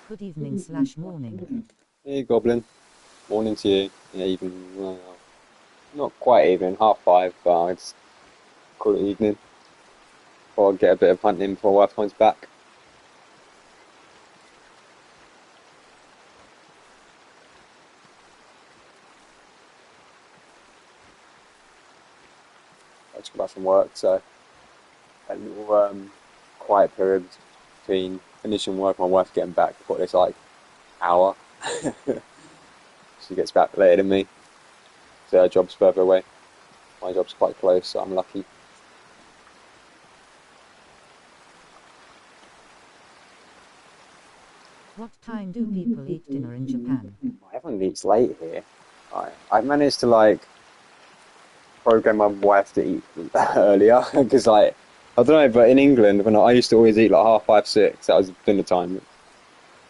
Good evening slash morning. Hey Goblin, morning to you. Yeah, evening. Well, not quite evening, 5:30, but I'd call it evening. Or get a bit of hunting before wife comes back. I just got back from work, so a little quiet period between finishing work and my wife getting back. Got this like hour. She gets back later than me. So her job's further away. My job's quite close, so I'm lucky. What time do people eat dinner in Japan? Everyone eats late here. I managed to like program my wife to eat earlier because I don't know, but in England when I used to always eat like half 5, 6. That was dinner time,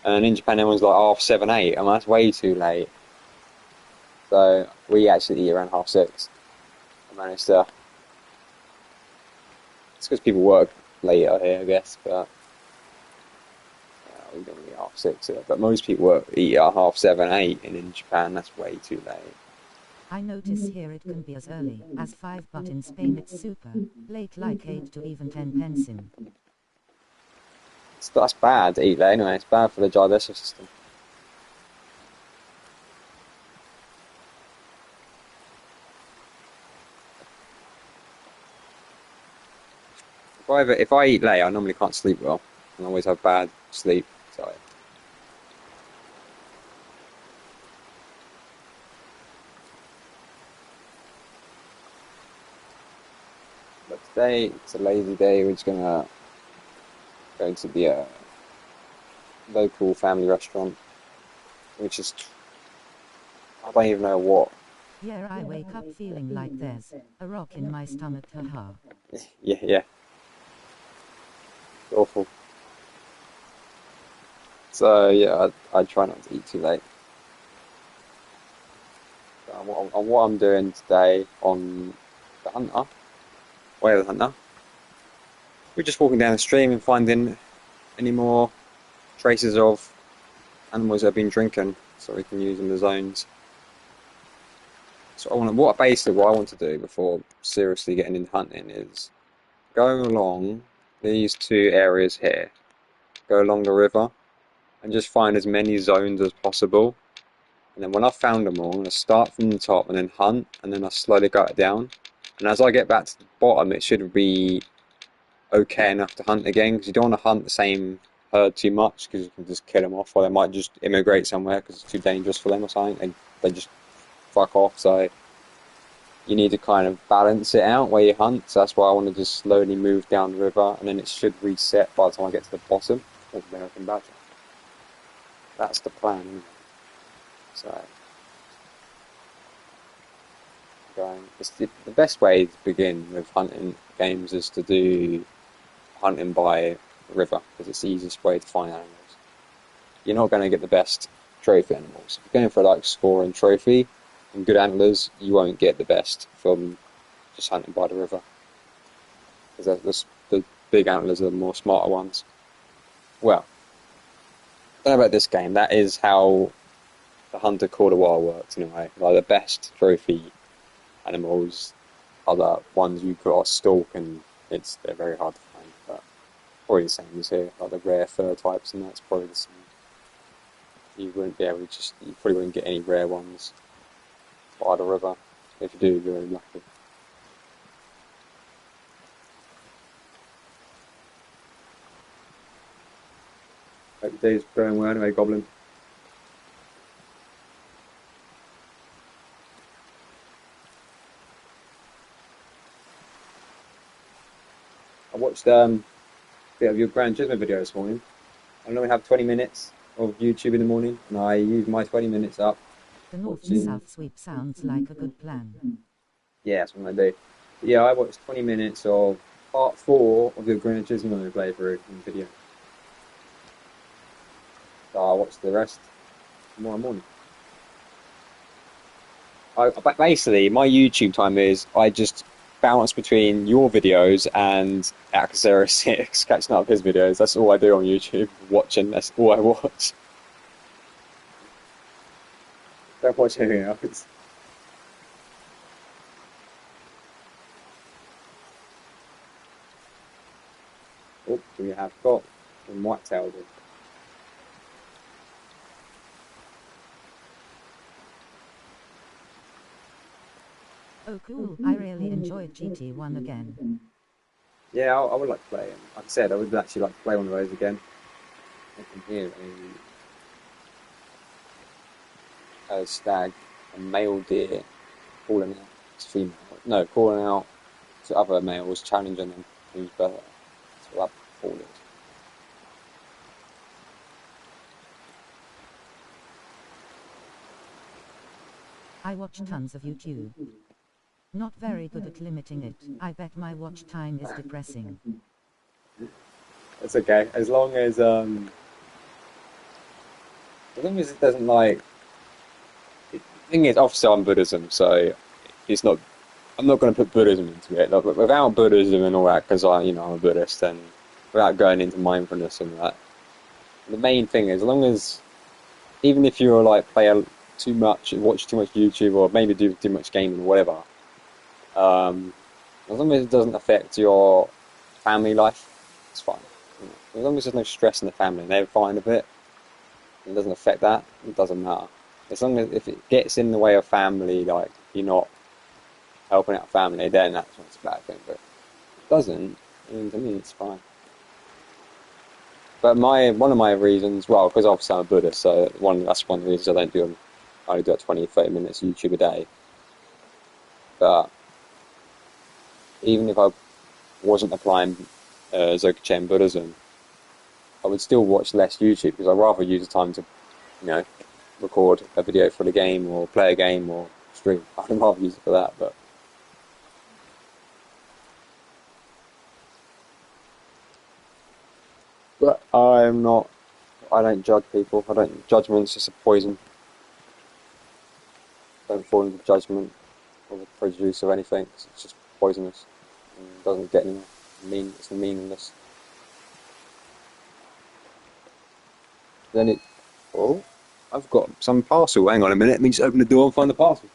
and in Japan everyone's like half 7, 8. I mean that's way too late. So we actually eat around half 6. I managed to. It's because people work later here, I guess, but we don't eat half 6 here. But most people eat at half 7, 8, and in Japan that's way too late. I notice here it can be as early as 5, but in Spain it's super late, like 8 to even 10 pensim. That's bad to eat late anyway. It's bad for the digestive system. If I eat late, I normally can't sleep well. I always have bad sleep. So but today it's a lazy day. We're just gonna go to the local family restaurant, which is I don't even know what. Yeah, I wake up feeling like there's a rock in my stomach, haha. Yeah, it's awful. So yeah, I try not to eat too late. What I'm doing today on the Hunter, Way of the Hunter, we're just walking down the stream and finding any more traces of animals that have been drinking, so we can use in the zones. So basically what I want to do before seriously getting into hunting is go along these two areas here, go along the river, and just find as many zones as possible. And then when I've found them all, I'm going to start from the top and then hunt, and then I slowly go it down. And as I get back to the bottom, it should be okay enough to hunt again, because you don't want to hunt the same herd too much, because you can just kill them off, or they might just immigrate somewhere because it's too dangerous for them or something. They just fuck off. So you need to kind of balance it out where you hunt. So that's why I want to just slowly move down the river, and then it should reset by the time I get to the bottom of the American Badger. That's the plan, isn't it? So the best way to begin with hunting games is to do hunting by river, because it's the easiest way to find animals. You're not going to get the best trophy animals. If you're going for like score and trophy and good antlers, you won't get the best from just hunting by the river, because the big antlers are the more smarter ones. Well, I don't know about this game. That is how the Hunter Call of the Wild works anyway. Like the best trophy animals are the ones you got to stalk, and they're very hard to find. But probably the same as here, like the rare fur types, and that's probably the same. You probably wouldn't get any rare ones by the river. If you do, you're very lucky. Hope your day's going well anyway, Goblin. I watched a bit of your Grand Turismo video this morning. I normally have 20 minutes of YouTube in the morning, and I use my 20 minutes up The north and watching. south sweep sounds like a good plan. Yeah, that's what I do. But yeah, I watched 20 minutes of part 4 of the Gran Turismo playthrough in video. So I watched the rest tomorrow morning. Basically, my YouTube time is I just bounce between your videos and Axera 6, catching up his videos. That's all I do on YouTube, watching. That's all I watch. Don't watch anything else. Oh, we have got some white-tailed. Oh cool, I really enjoyed GT1 again. Yeah, I would like to play it. Like I said, I would actually like to play one of those again. I can hear a stag, a male deer, calling out to female. No, calling out to other males, challenging them who's better. That's what that call is. I watch tons of YouTube. Not very good at limiting it. I bet my watch time is depressing. It's okay, as long as it doesn't like. The thing is, obviously I'm Buddhism, so it's not. I'm not going to put Buddhism into it. Like, without Buddhism and all that, because I'm a Buddhist, and without going into mindfulness and that. The main thing is, as long as, even if you're like too much, watch too much YouTube, or maybe do too much gaming or whatever, as long as it doesn't affect your family life, it's fine. As long as there's no stress in the family and they're fine with it, it doesn't affect that, it doesn't matter. As long as if it gets in the way of family, like you're not helping out family, then that's when it's a bad thing. But if it doesn't, to me it's fine. But one of my reasons, well, because obviously I'm a Buddhist, so that's one of the reasons I only do 20, 30 minutes YouTube a day. But even if I wasn't applying Dzogchen Buddhism, I would still watch less YouTube because I'd rather use the time to, record a video for the game or play a game or stream. I'd rather use it for that, but I don't judge people. Judgment's just a poison. Don't fall into judgment or the prejudice of anything. It's just poisonous. And it doesn't get anywhere. It's meaningless. Then oh, I've got some parcel. Hang on a minute. Let me just open the door and find the parcel.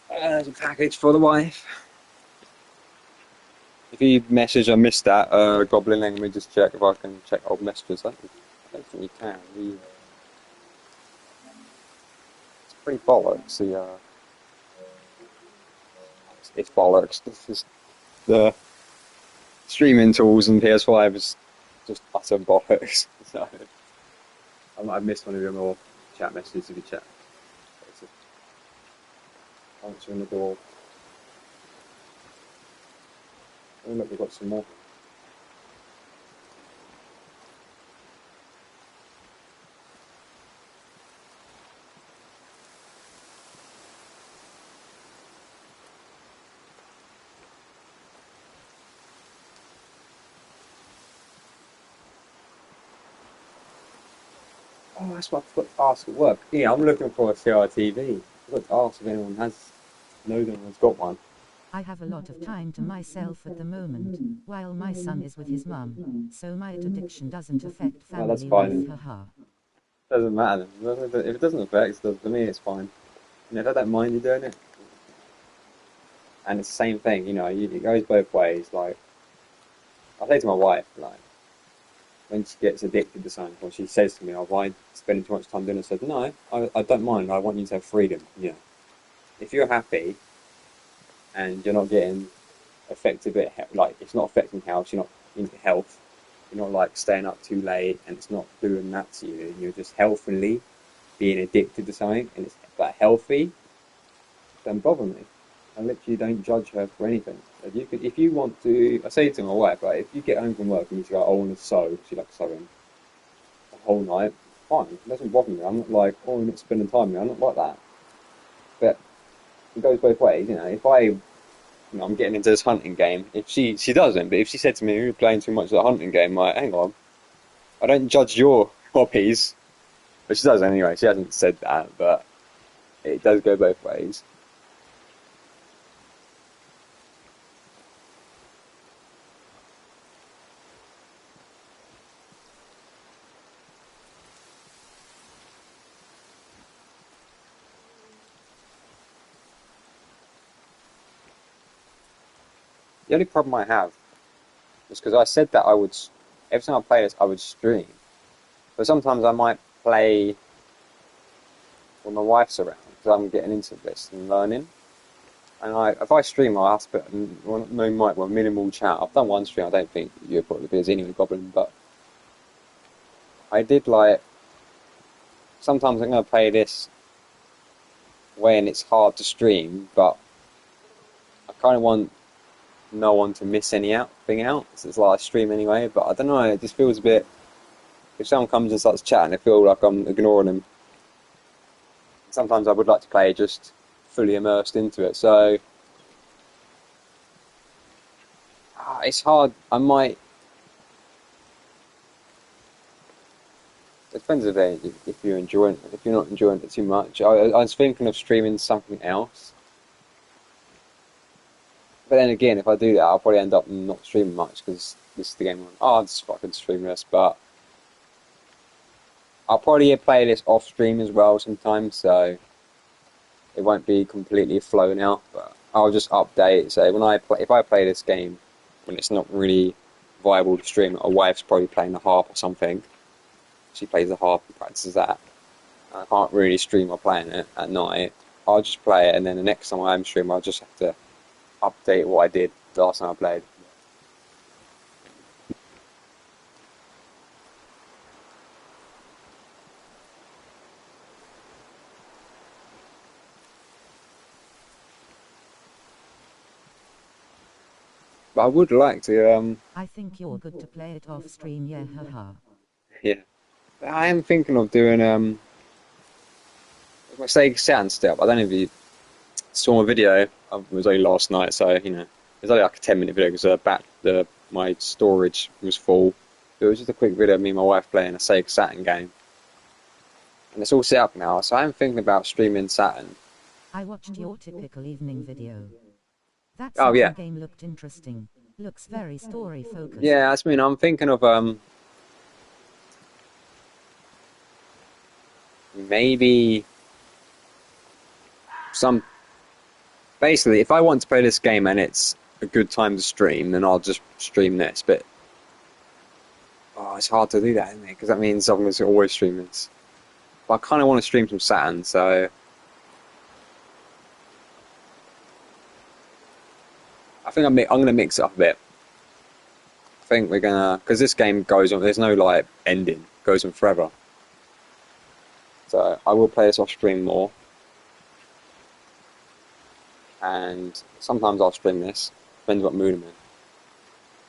There's a package for the wife. If you message, I missed that. Goblin, let me just check if I can check old messages. I don't think you can. It's pretty bollocks. It's bollocks. The streaming tools and PS5 is just utter bollocks. So I might have missed one of your more chat messages if you check. Answering the door. Oh look, we've got some more. Oh, that's what I forgot to ask at work. Yeah, I'm looking for a CRTV. I forgot to ask if anyone has got one. I have a lot of time to myself at the moment, while my son is with his mum, so my addiction doesn't affect Oh, that's family fine. life, haha. Doesn't matter. If it doesn't affect, to me it's fine. If I don't mind you doing it. And it's the same thing, it goes both ways. Like, I say to my wife, like, when she gets addicted to something, or she says to me, "Oh, why spending too much time doing it?" I said, "No, I don't mind. I want you to have freedom. If you're happy and you're not getting affected, like it's not affecting health, you're not into health, you're not like staying up too late, and it's not doing that to you, and you're just being addicted to something, and it's healthy, don't bother me. I literally don't judge her for anything. If you want to, I say to my wife, like, if you get home from work and you go, I want to sew, she likes sewing the whole night, fine, it doesn't bother me. I'm not like, oh, you're not spending time with me. I'm not like that. But it goes both ways, you know. If I'm getting into this hunting game. If she doesn't, but if she said to me, you're playing too much of the hunting game, I'm like, hang on, I don't judge your hobbies. But she does anyway. She hasn't said that, but it does go both ways. The only problem I have is because I said that I would, every time I play this, I would stream. But sometimes I might play when my wife's around because I'm getting into this and learning. And if I stream, I'll have to put no mic, well, minimal chat. I've done one stream. I don't think you'll probably be as anyway, Goblin, but I did like. Sometimes I'm going to play this when it's hard to stream, but I kind of want no one to miss anything out. So it's like I stream anyway, but I don't know. It just feels a bit. If someone comes and starts chatting, I feel like I'm ignoring them. Sometimes I would like to play just fully immersed into it. So it's hard. I might. It depends if you're enjoying it. If you're not enjoying it too much, I was thinking of streaming something else. But then again, if I do that, I'll probably end up not streaming much because this is the game. I'll just fucking stream this, but I'll probably play this off stream as well sometimes, so it won't be completely flown out. But I'll just update. So if I play this game when it's not really viable to stream, my wife's probably playing the harp or something. She plays the harp and practices that. And I can't really stream while playing it at night. I'll just play it, and then the next time I'm streaming, I'll just have to update what I did the last time I played. But I would like to, I think you're good to play it off stream, yeah, haha. yeah. I am thinking of doing, my Sega Saturn stuff. I don't know if you saw my video. It was only last night, so, you know, it was only like a 10-minute video because my storage was full. It was just a quick video of me and my wife playing a Sega Saturn game. And it's all set up now, so I'm thinking about streaming Saturn. I watched your typical evening video. That Oh, yeah. game looked interesting. Looks very story focused. Yeah, that's mean. I'm thinking of maybe basically, if I want to play this game and it's a good time to stream, then I'll just stream this. But it's hard to do that, isn't it? Because that means I'm going to always stream this. But I kind of want to stream some Saturn, so I think I'm going to mix it up a bit. I think we're gonna, because this game goes on. There's no like ending. It goes on forever. So I will play this off stream more, and sometimes I'll stream this. Depends what mood I'm in,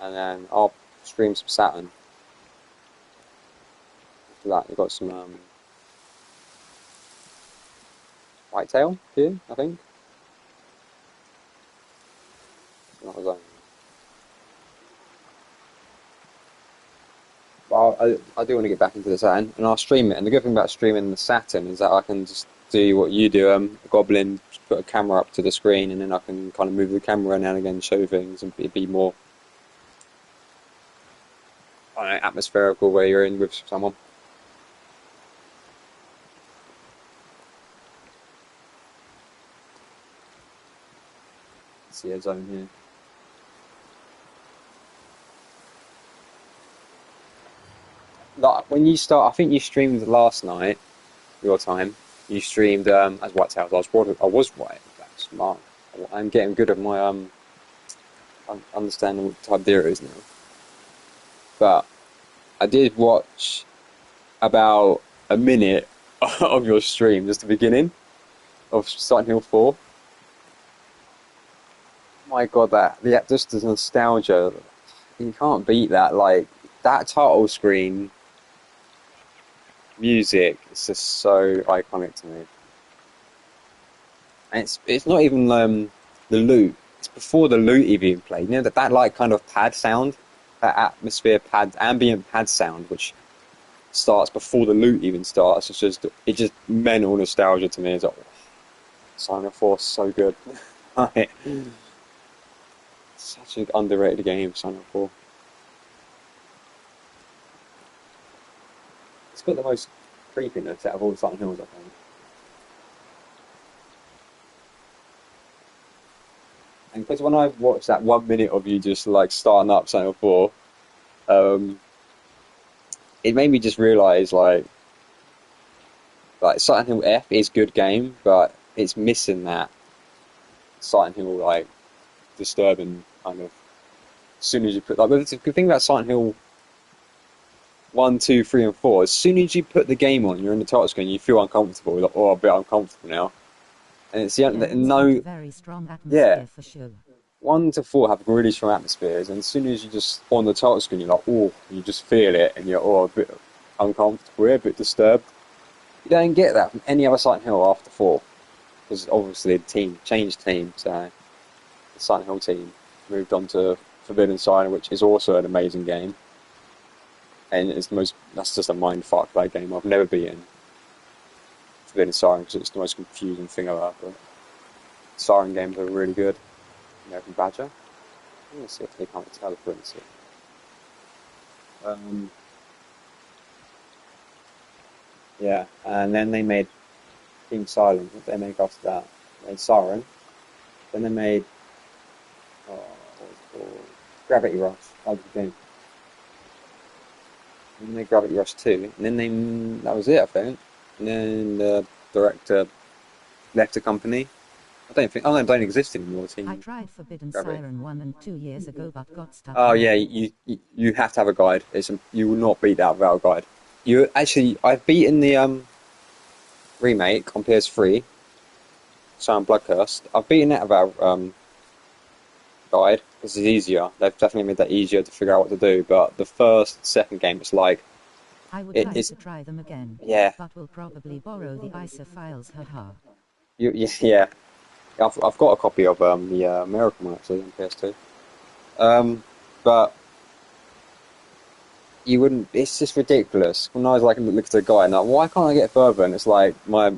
and then I'll stream some Saturn. After that, we've got some Whitetail here, I think. Not his own. But I do want to get back into the Saturn, and I'll stream it. And the good thing about streaming the Saturn is that I can just do what you do, Goblin, just put a camera up to the screen, and then I can kind of move the camera now and again, show things, and be more, I don't know, atmospherical where you're in with someone. See a zone here. Like when you start, I think you streamed last night, your time. You streamed as Whitetail. I was white. That's smart. I'm getting good at my understanding what type deer it is now. But I did watch about a minute of your stream, just the beginning of Silent Hill 4. My God, just the nostalgia. You can't beat that. Like that title screen music is just so iconic to me. And it's not even the loot. It's before the loot even played. You know that like kind of pad sound, that atmosphere pad, ambient pad sound, which starts before the loot even starts. It's just mental nostalgia to me. It's like Silent Force, so good. Like, such an underrated game, Silent Force. It's got the most creepiness out of all the Silent Hills, I think. And because when I watched that 1 minute of you just like starting up Silent Hill 4, um, it made me just realise like Silent Hill F is good game, but it's missing that Silent Hill like disturbing kind of. As soon as you put like, the good thing about Silent Hill 1, 2, 3, and 4, as soon as you put the game on, you're in the title screen, you feel uncomfortable. You're like, oh, I'm a bit uncomfortable now. And it's the Yeah, only it's got a very strong atmosphere for sure. 1 to 4 have really strong atmospheres, and as soon as you just on the title screen, you're like, oh, you just feel it, and you're a bit uncomfortable, a bit disturbed. You don't get that from any other Silent Hill after 4, because obviously the team changed teams. So the Silent Hill team moved on to Forbidden Siren, which is also an amazing game, and that's just a mind fuck that game. I've never beaten Forbidden Siren because it's the most confusing thing I've ever. But Siren games are really good. American Badger. I'm gonna see if they can't tell the currency. Yeah, and then they made King Silent. What did they make after that? They made Siren. Then they made what was it called? Gravity Rush. That was the game. And then they made Gravity Rush 2. And then that was it, I think. And then the director left the company. They don't exist anymore. I tried Forbidden Gravity. Siren 1 and 2 years ago, but got stuck. Oh yeah, you have to have a guide. You will not beat that without a guide. I've beaten the remake on PS3, Silent Blood Curse. I've beaten that without guide because it's easier. They've definitely made that easier to figure out what to do. But the second game, it's like I would like to try them again. Yeah. But will probably borrow the ISA files. Haha. Yeah. I've got a copy of the American one actually on PS2. But you wouldn't. It's just ridiculous. When I was like looking at the guy, and like, why can't I get further? And it's like my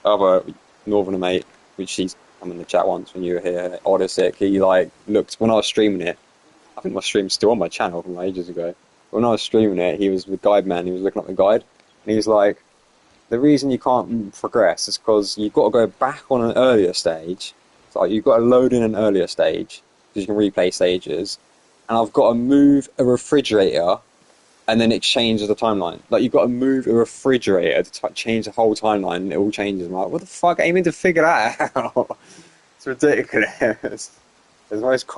other northerner mate, which she's come in the chat once when you were here, Odyssey. He like looked when I was streaming it. I think my stream's still on my channel from ages ago. When I was streaming it, he was the guide man. He was looking up the guide, and he was like, "The reason you can't progress is because you've got to go back on an earlier stage. So like, you've got to load in an earlier stage because you can replay stages, and I've got to move a refrigerator." And then it changes the timeline. Like, you've got to move a refrigerator to change the whole timeline, and it all changes. I'm like, what the fuck? I mean to figure that out. It's ridiculous. It's the most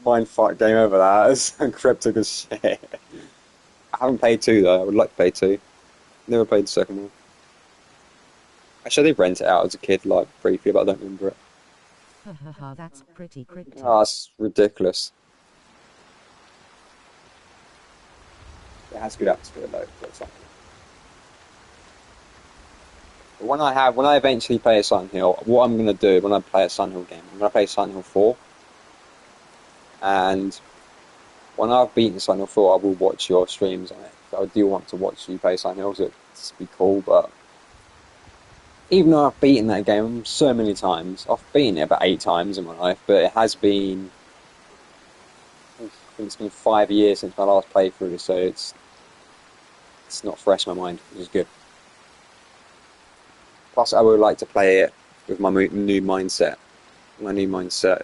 mindfuck game ever, that. It's cryptic as shit. I haven't played 2, though. I would like to play 2. Never played the second one. Actually, I did rent it out as a kid, like, briefly, but I don't remember it. Haha, that's pretty cryptic. Oh, that's ridiculous. It has good atmosphere though, for example. But when I eventually play a Silent Hill, what I'm gonna do when I play a Silent Hill game, I'm gonna play Silent Hill 4. And when I've beaten Silent Hill 4, I will watch your streams on it. So I do want to watch you play Silent Hill, so it'd be cool, but even though I've beaten that game so many times, I've beaten it about 8 times in my life, but it has been, I think it's been 5 years since my last playthrough, so it's not fresh in my mind, which is good. Plus, I would like to play it with my new mindset. My new mindset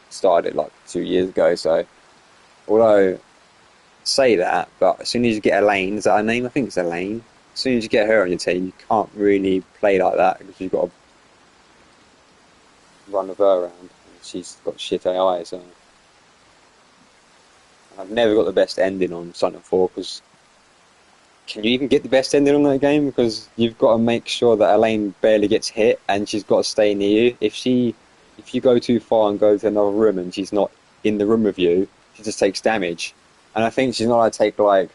started like 2 years ago, so although say that, but as soon as you get Elaine, is that her name? I think it's Elaine. As soon as you get her on your team, you can't really play like that because you've got to run with her around. She's got shit AI, so I've never got the best ending on Silent Hill 4 because can you even get the best ending on that game? Because you've got to make sure that Elaine barely gets hit and she's got to stay near you. If she if you go too far and go to another room and she's not in the room with you, she just takes damage. And I think she's not allowed to take, like,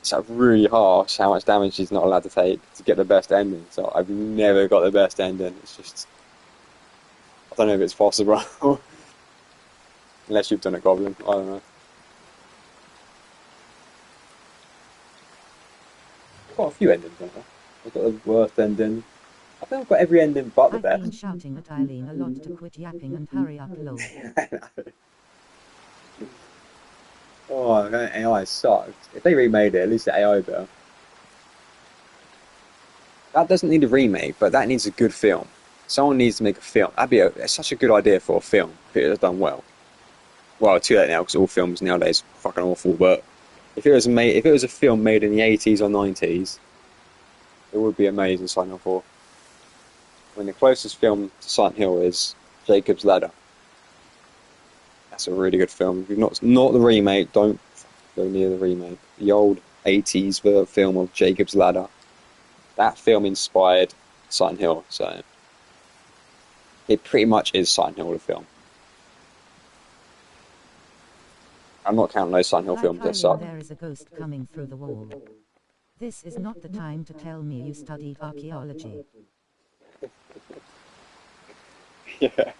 it's like really harsh how much damage she's not allowed to take to get the best ending. So I've never got the best ending. It's just, I don't know if it's possible. Unless you've done a goblin, I don't know. Got a few endings, haven't I? I've got the worst ending. I think I've got every ending but the I've been best. shouting at Eileen a lot to quit yapping and hurry up, lol. Oh, that AI sucked. If they remade it, at least the AI better. That doesn't need a remake, but that needs a good film. Someone needs to make a film. It's such a good idea for a film if it was done well. Well, too late now because all films nowadays are fucking awful. But if it was a film made in the 80s or 90s, it would be amazing. Silent Hill 4. I mean, the closest film to Silent Hill is Jacob's Ladder. That's a really good film. If you've not the remake, don't go near the remake. The old 80s film of Jacob's Ladder. That film inspired Silent Hill, so it pretty much is Silent Hill the film. I'm not counting those Silent Hill Like films that Eileen, suck. there is a ghost coming through the wall. This is not the time to tell me you studied archaeology. Yeah.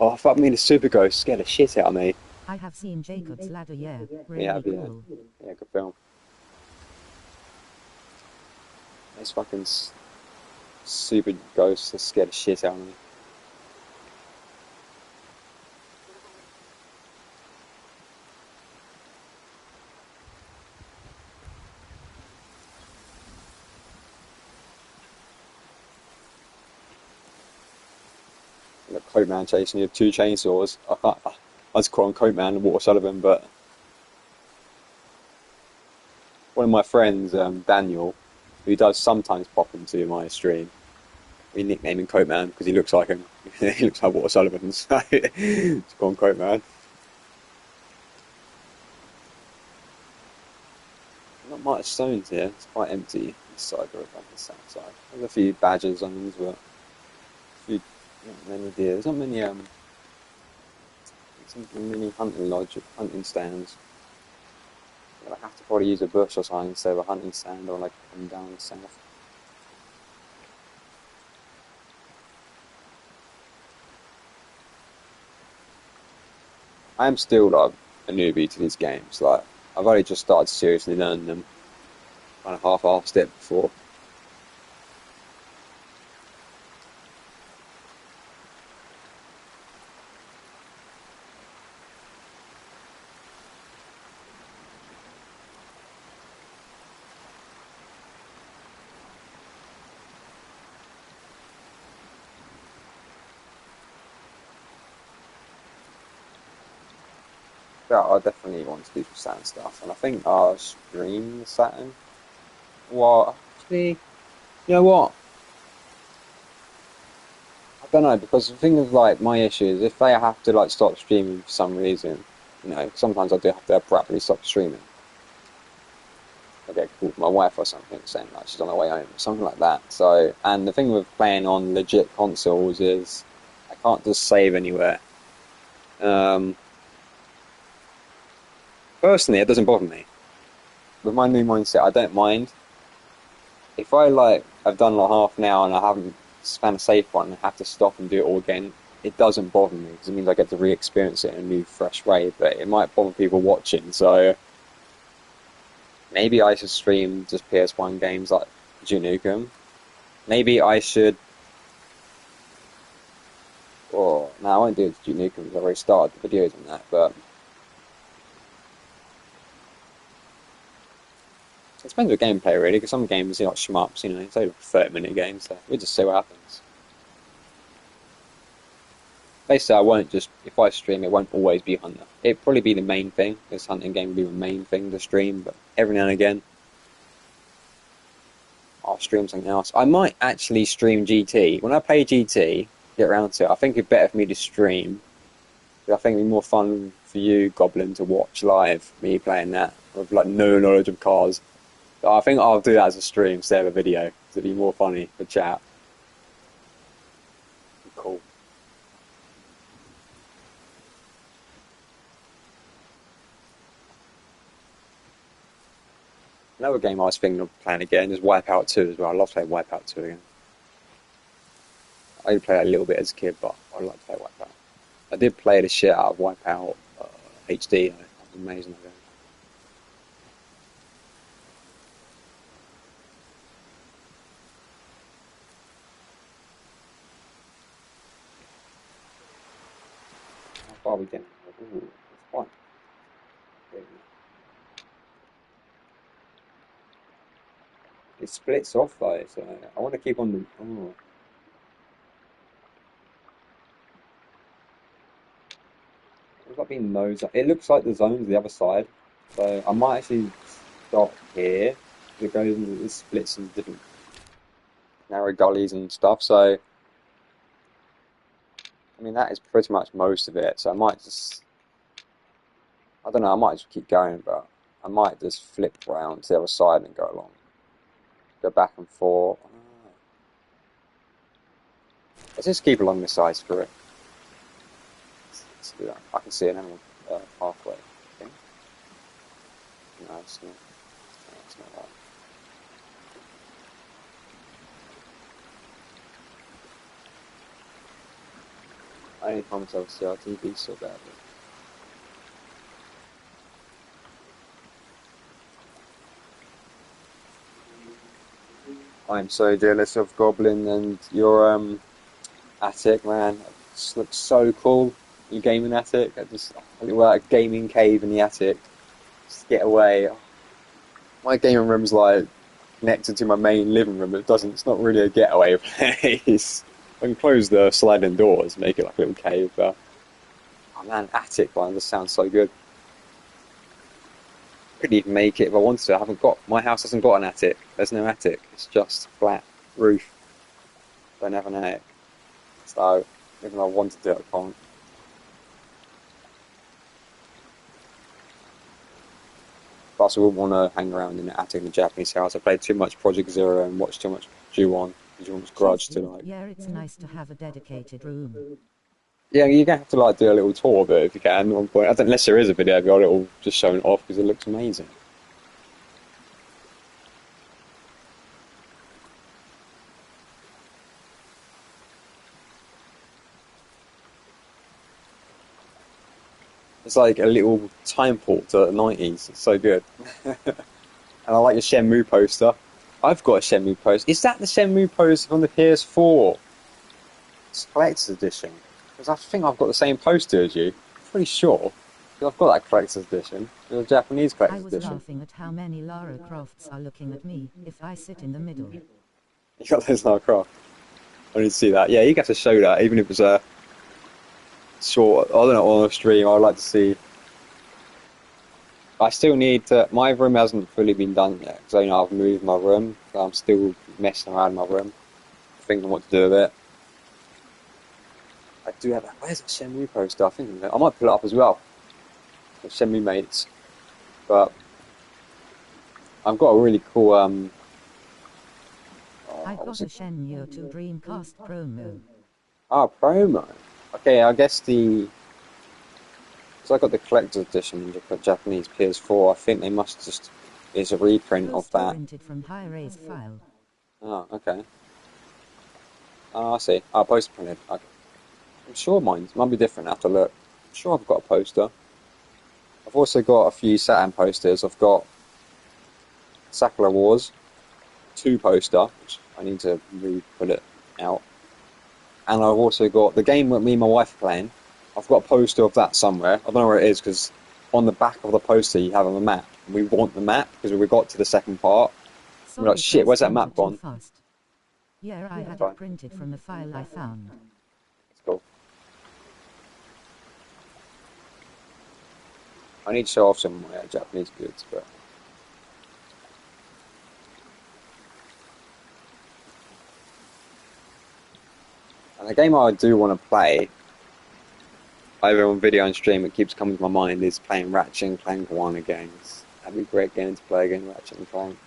Oh, fuck me, the Super Ghost scared the shit out of me. I have seen Jacob's Ladder, yeah, really Yeah, cool. yeah, good film. This fucking Super Ghost that scared the shit out of me. The Coat Man chasing you with two chainsaws. I was calling Coat Man and Water Sullivan, but one of my friends, Daniel, who does sometimes pop into my stream, we nickname him Coat Man because he looks like him. He looks like Water Sullivan, so it's called Coat Man. Not much stones here. It's quite empty this side or on the south side. There's a few badgers on these, but not many deer. There's not many hunting stands. I have to probably use a bush or something instead of a hunting stand, or like come down south. I am still like a newbie to these games. Like I've only just started seriously learning them. Kind of half-assed it before. Yeah, I definitely want to do some Saturn stuff, and I think I'll stream the Saturn. Well, actually, you know what? I don't know, because the thing is, like, my issue is if they have to, like, stop streaming for some reason, sometimes I do have to abruptly stop streaming. I get called my wife or something saying, like, she's on her way home, or something like that. So, and the thing with playing on legit consoles is I can't just save anywhere. Personally, it doesn't bother me. With my new mindset, I don't mind. If I've done like half an hour and I haven't found a safe one and have to stop and do it all again, it doesn't bother me because it means I get to re-experience it in a new, fresh way. But it might bother people watching, so maybe I should stream just PS1 games like Duke Nukem. Maybe I should. Or no, I won't do it to Duke Nukem because I've already started the videos on that. But it depends on gameplay, really, because some games are like shmups, it's only like 30-minute games, so we'll just see what happens. Basically, I won't just, if I stream, it won't always be Hunter. It'd probably be the main thing, this hunting game would be the main thing to stream, but every now and again, I'll stream something else. I might actually stream GT. When I play GT, get around to it, I think it'd be better for me to stream. I think it'd be more fun for you, Goblin, to watch live, me playing that, with like no knowledge of cars. I think I'll do that as a stream instead of a video, because it'd be more funny for chat. Cool. Another game I was thinking of playing again is Wipeout 2 as well. I love playing Wipeout 2 again. I only played it a little bit as a kid, but I like to play Wipeout. I did play the shit out of Wipeout HD. That was amazing game. How far are we getting? Ooh, it's fun. It splits off though, so I want to keep on the. Oh. There's got to be no zone. It looks like the zone's the other side, so I might actually stop here. It goes into it splits into different narrow gullies and stuff. So I mean that is pretty much most of it. So I might just, I don't know. I might just keep going, but I might just flip round to the other side and go along, go back and forth. Let's just keep along this side for it. Let's do that. I can see an animal pathway. Okay. No, it's not. No, it's not that. I only promise I'll see our TV so badly. I'm so jealous of Goblin and your attic, man. It just looks so cool. Your gaming attic. I like a gaming cave in the attic. Just get away. My gaming room's like connected to my main living room. It doesn't. It's not really a getaway place. I can close the sliding doors, make it like a little cave. But oh man, attic one just sounds so good. Couldn't even make it if I wanted to. I haven't got. My house hasn't got an attic. There's no attic. It's just flat roof. Don't have an attic. So even though I wanted to, I can't. Plus, I wouldn't want to hang around in the attic in a Japanese house. I played too much Project Zero and watched too much Ju-On. Ju-On's Grudge to like. Yeah, it's nice to have a dedicated room. Yeah, you're gonna have to like do a little tour of it if you can at one point. I don't, unless there is a video of it all just showing it off because it looks amazing. It's like a little time port to the 90s. It's so good. And I like your Shenmue poster. I've got a Shenmue poster. Is that the Shenmue poster from the PS4? It's collector's edition. Because I think I've got the same poster as you. I'm pretty sure. Because I've got that collector's edition. It's a Japanese I collector's was edition. laughing at how many Lara Crofts are looking at me if I sit in the middle. You got those Lara Croft. I need to see that. Yeah, you have to show that, even if it's a short. I don't know, on a stream. I'd like to see. I still need to. My room hasn't fully been done yet because you know I've moved my room. So I'm still messing around in my room, thinking what to do with it. I do have. Where's the Shenmue poster? I think I might pull it up as well. The Shenmue mates, but I've got a really cool. I got a Shenmue 2 Dreamcast promo. Promo. Okay, I guess the. Because I got the collector's edition, the Japanese PS4. I think they must just. It's a reprint of that. Printed from high-res file. Oh, okay. Oh, I see. Oh, poster printed. Okay. I'm sure mine might be different. I have to look. I'm sure I've got a poster. I've also got a few Saturn posters. I've got Sakura Wars 2 poster, which I need to re-put it out. And I've also got the game that me and my wife are playing. I've got a poster of that somewhere. I don't know where it is because on the back of the poster you have a map. We want the map because we got to the second part. We're like, shit, where's that map gone? Yeah, I had it printed from a file I found. That's cool. I need to show off some of my Japanese goods, but. And the game I do want to play, either on video and stream, it keeps coming to my mind, is playing Ratchet and Clank 1 again. That'd be a great game to play again, Ratchet and Clank.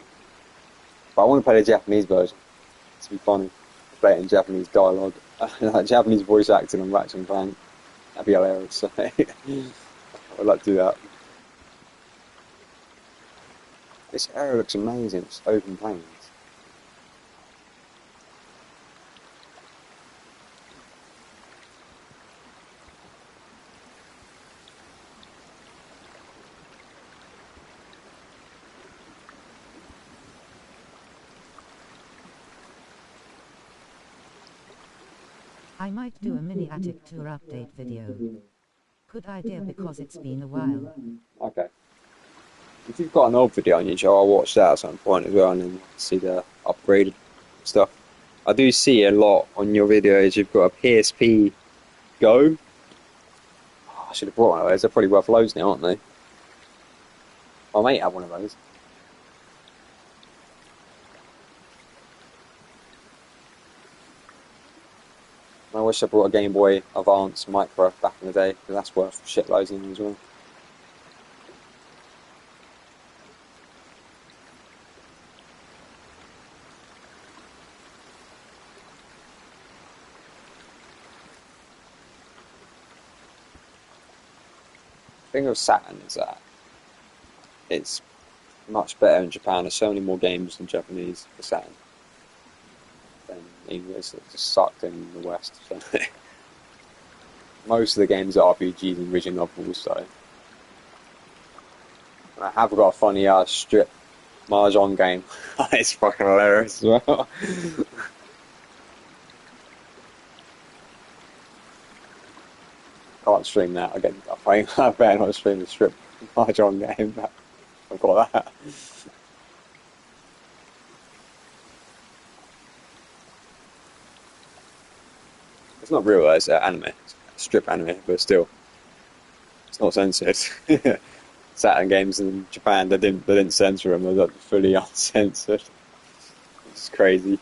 But I want to play the Japanese version. It's be funny. Play it in Japanese dialogue. Like Japanese voice acting on Ratchet and Clank. That'd be hilarious. So I'd like to do that. This area looks amazing. It's open plains. I might do a mini attic tour update video. Good idea because it's been a while. Okay. If you've got an old video on your channel, I'll watch that at some point as well, and then see the upgraded stuff. I do see a lot on your videos. You've got a PSP Go. Oh, I should have brought one of those. They're probably worth loads now, aren't they? My mate had one of those. I wish I brought a Game Boy Advance Micro back in the day, because that's worth shitloads in them as well. The thing with Saturn is that it's much better in Japan. There's so many more games in Japanese for Saturn than English. It just sucked in the West. So most of the games are RPGs and visual novels, so. And I have got a funny strip Mahjong game. It's fucking hilarious as well. Can't stream that again. I better not stream the strip Mahjong game, but I've got that. It's not real though, it's anime. It's strip anime, but still. It's not censored. Saturn games in Japan, they didn't censor them, they're like fully uncensored. It's crazy.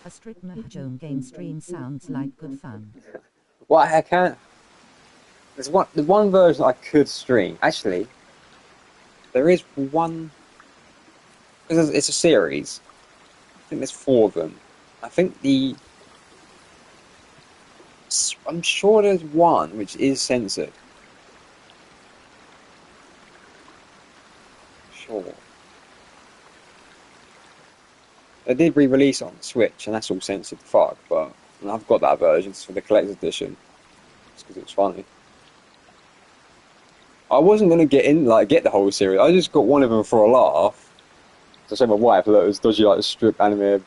A strip Mahjong game stream sounds like good fun. Well, I can't. There's one version I could stream. Actually, there is one. It's a series. I think there's 4 of them. I think I'm sure there's one which is censored. Sure. They did re-release on Switch, and that's all censored fuck, but I've got that version for the collector's edition. Just because it's funny. I wasn't going to get the whole series. I just got one of them for a laugh. So I said to my wife, look, does you like to strip anime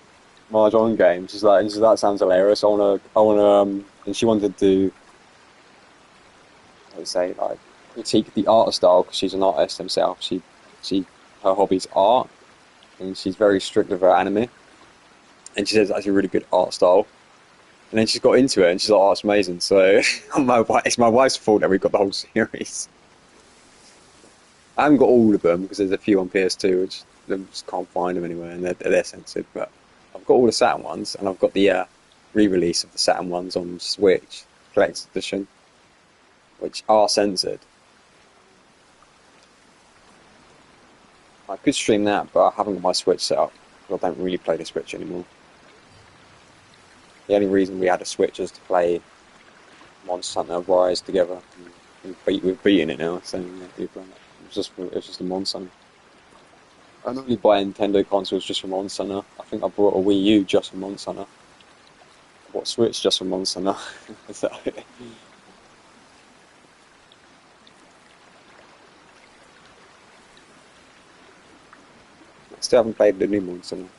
Mahjong games? She's like, that sounds hilarious. I wanna, and she wanted to, I would say, like, critique the art style, because she's an artist herself. Her hobby's art, and she's very strict with her anime. And she says that's a really good art style. And then she's got into it, and she's like, oh, it's amazing. So it's my wife's fault that we got the whole series. I haven't got all of them, because there's a few on PS2, which I just can't find them anywhere, and they're censored. But I've got all the Saturn ones, and I've got the re-release of the Saturn ones on Switch, collector's edition, which are censored. I could stream that, but I haven't got my Switch set up, because I don't really play the Switch anymore. The only reason we had a Switch is to play Monster Hunter Rise together. We've beaten it now, so yeah, it's just a Monster Hunter. I normally buy Nintendo consoles just for Monster Hunter. I think I bought a Wii U just for Monster Hunter. I bought a Switch just for Monster Hunter. So, I still haven't played the new Monster Hunter.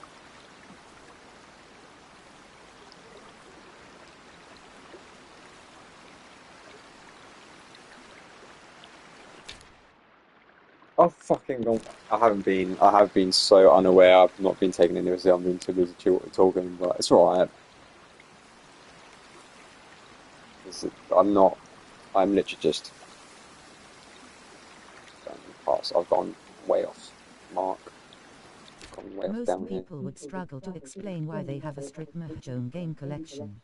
I have been so unaware. I've not been taking any of it. I've been too busy talking, but it's alright. I'm literally just I've gone way off mark. Gone way off Most down here. people would struggle to explain why they have a strip Mahjong game collection.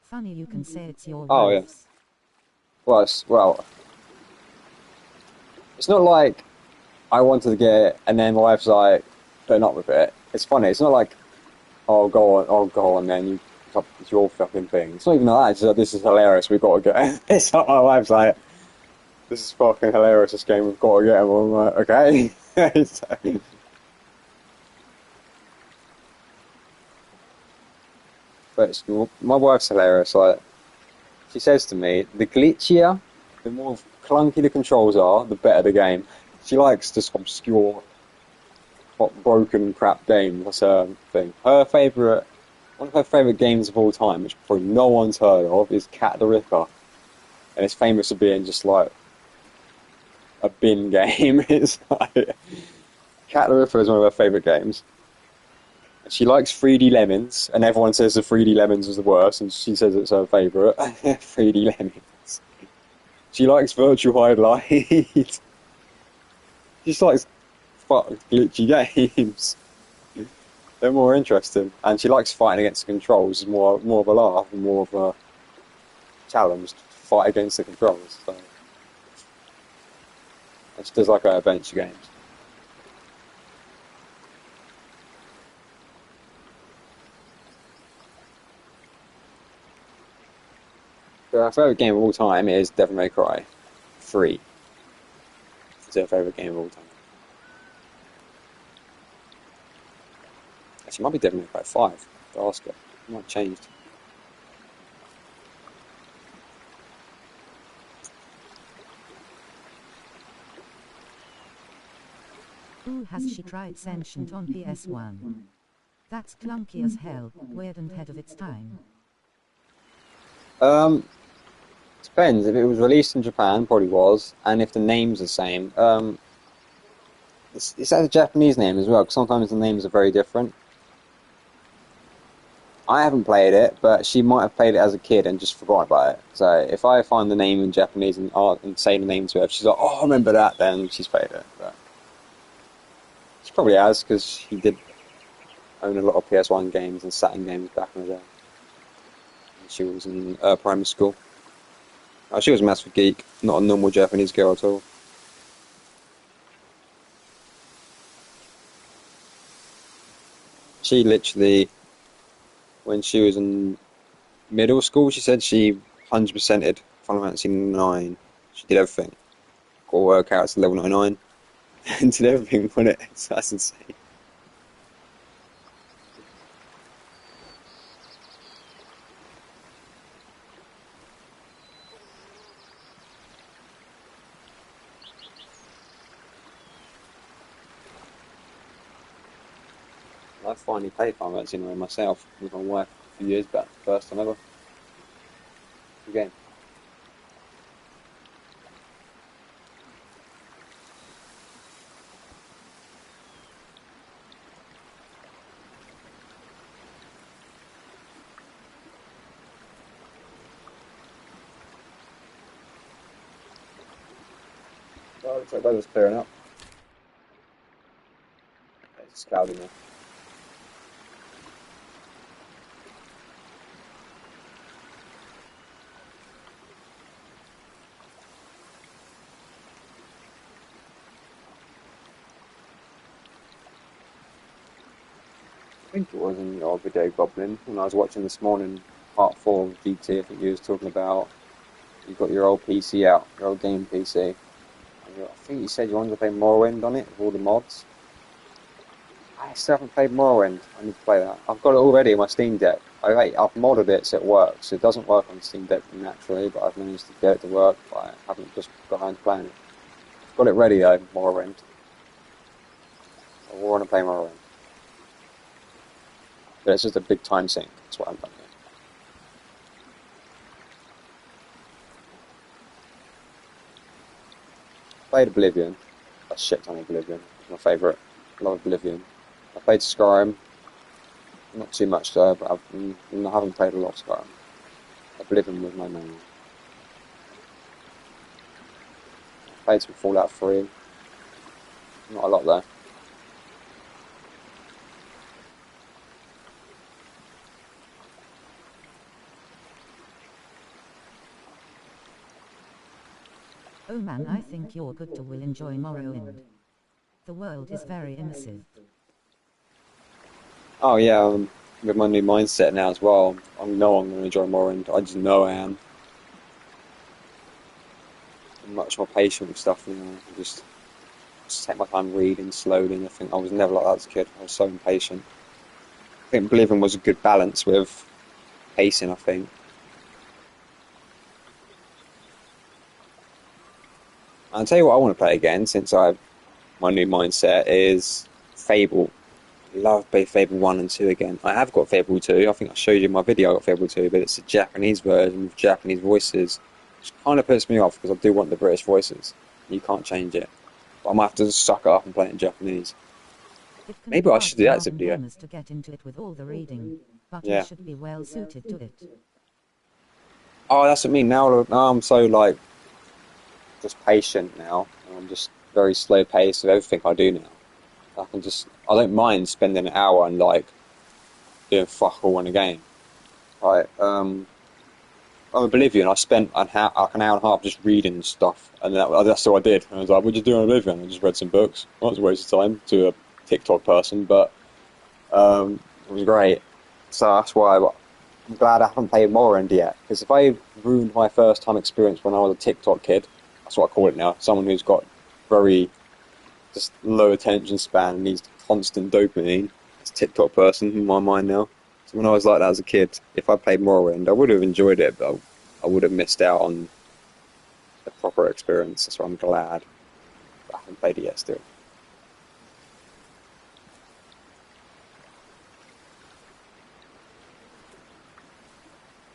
Funny you can say it's your Oh, yeah. wife's. It's not like I wanted to get it, and then my wife's like, putting up with it. It's funny. It's not like, oh, go on, then it's your fucking thing. It's not even like that. It's like, this is hilarious. We've got to get it. It's not my wife's like, this is fucking hilarious. This game, we've got to get it. I'm like, okay. My wife's hilarious. Like, she says to me, the glitchier, the more clunky the controls are, the better the game. She likes just obscure, broken crap games. That's her thing. One of her favourite games of all time, which probably no one's heard of, is Cat the Ripper. And it's famous for being just like a bin game. It's like, Cat the Ripper is one of her favourite games. And she likes 3D Lemons, and everyone says the 3D Lemons is the worst, and she says it's her favourite. 3D Lemons. She likes Virtual Highlight. She just likes glitchy games. They're more interesting, and she likes fighting against the controls. It's more of a laugh and more of a challenge to fight against the controls. So, and she does like her adventure games. But her favourite game of all time is Devil May Cry 3. It's her favourite game of all time. Actually, it might be Devil May Cry 5. To ask her. It might have changed. Ooh, has she tried Sentient on PS1? That's clunky as hell, weird and ahead of its time. Depends. If it was released in Japan, probably was, and if the name's the same. It's a Japanese name as well, because sometimes the names are very different. I haven't played it, but she might have played it as a kid and just forgot about it. So if I find the name in Japanese and say the name to her, if she's like, "Oh, I remember that," then she's played it. But she probably has, because she did own a lot of PS1 games and Saturn games back in the day. She was in primary school. She was a massive geek, not a normal Japanese girl at all. She literally, when she was in middle school, she said she 100%ed Final Fantasy 9. She did everything. Got workouts to level 99. And did everything on it. So that's insane. I finally played Final Fantasy 9 myself with my wife a few years back. First time ever. Good game. Well, looks like weather's clearing up. It's cloudy now. I think it was in your video Goblin when I was watching this morning part 4 of GT. I think you was talking about you got your old PC out, your old game PC. And I think you said you wanted to play Morrowind on it with all the mods. I still haven't played Morrowind. I need to play that. I've got it already on my Steam Deck. I've modded it so it works. It doesn't work on Steam Deck naturally, but I've managed to get it to work. But I haven't just got around to playing it. Got it ready though, Morrowind. I want to play Morrowind. But it's just a big time sink. That's what I'm done with. Played Oblivion. A shit ton of Oblivion. It's my favourite. I love Oblivion. I played Skyrim. Not too much though, but I haven't played a lot of Skyrim. Oblivion was my main. I played some Fallout 3. Not a lot though. Oh man, I think you're good to will enjoy Morrowind. The world is very immersive. Oh yeah, with my new mindset now as well, I know I'm going to enjoy Morrowind. I just know I am. I'm much more patient with stuff now. Just take my time reading slowly. I think I was never like that as a kid. I was so impatient. I think Oblivion was a good balance with pacing, I think. I'll tell you what I want to play again, since my new mindset is Fable. Love play Fable 1 and 2 again. I have got Fable 2. I think I showed you in my video I got Fable 2, but it's a Japanese version with Japanese voices, which kind of puts me off because I do want the British voices. You can't change it. But I might have to suck it up and play it in Japanese. It can Maybe be I hard should do for that as a modern video. gamers to get into it with all the reading, but you Yeah. should be well suited to it. Oh, that's what I mean. Now I'm so like just patient now. I'm just very slow paced with everything I do now. I don't mind spending an hour and like doing fuck all in a game. Like, on Oblivion, I spent like an hour and a half just reading stuff, and that's all I did. And I was like, "What'd you do on Oblivion?" I just read some books. Well, it was a waste of time to a TikTok person, but it was great. So that's why I'm glad I haven't played Morrowind yet. Because if I ruined my first time experience when I was a TikTok kid, that's what I call it now. Someone who's got very just low attention span and needs constant dopamine. It's a TikTok person in my mind now. So when I was like that as a kid, if I played Morrowind, I would have enjoyed it, but I would have missed out on the proper experience. So I'm glad I haven't played it yet still.